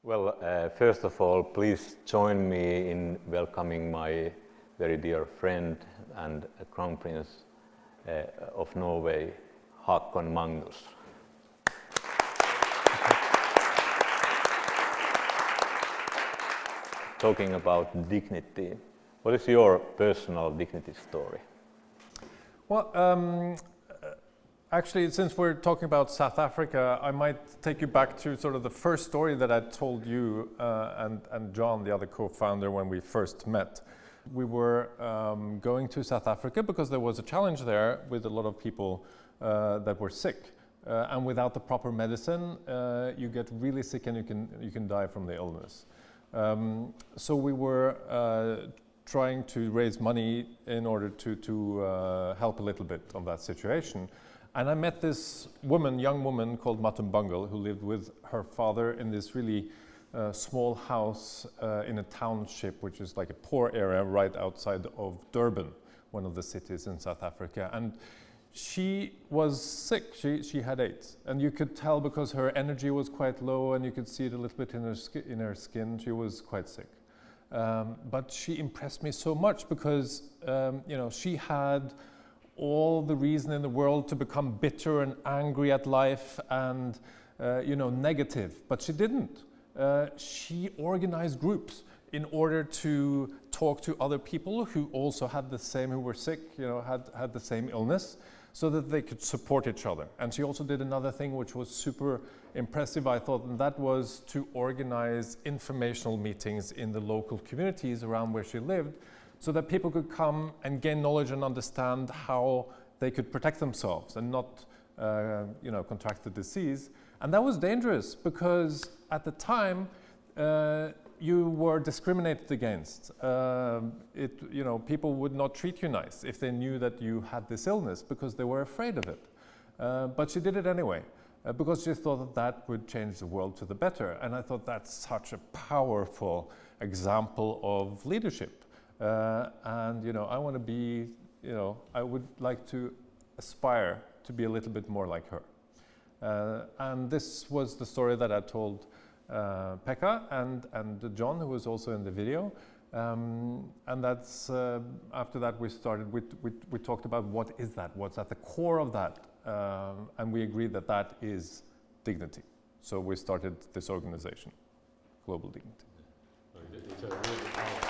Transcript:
Well, first of all, please join me in welcoming my very dear friend and Crown Prince of Norway, Haakon Magnus. Talking about dignity, what is your personal dignity story? Well, actually, since we're talking about South Africa, I might take you back to sort of the first story that I told you and John, the other co-founder, when we first met. We were going to South Africa because there was a challenge there with a lot of people that were sick. And without the proper medicine, you get really sick and you can die from the illness. So we were trying to raise money in order to help a little bit of that situation. And I met this woman, young woman called Matumbungal, who lived with her father in this really small house in a township, which is like a poor area right outside of Durban, one of the cities in South Africa. And she was sick, she had AIDS. And you could tell because her energy was quite low and you could see it a little bit in her skin, she was quite sick. But she impressed me so much because she had all the reason in the world to become bitter and angry at life and negative, but she didn't. She organized groups in order to talk to other people who also had the same, who were sick, had the same illness, so that they could support each other. And she also did another thing which was super impressive, I thought, and that was to organize informational meetings in the local communities around where she lived, so that people could come and gain knowledge and understand how they could protect themselves and not contract the disease. And that was dangerous because at the time you were discriminated against. People would not treat you nice if they knew that you had this illness because they were afraid of it. But she did it anyway because she thought that would change the world to the better. And I thought that's such a powerful example of leadership. I want to be, I would like to aspire to be a little bit more like her. And this was the story that I told Pekka and John, who was also in the video. And that's, after that we talked about what is that, what's at the core of that. And we agreed that that is dignity. So we started this organization, Global Dignity. It's a really powerful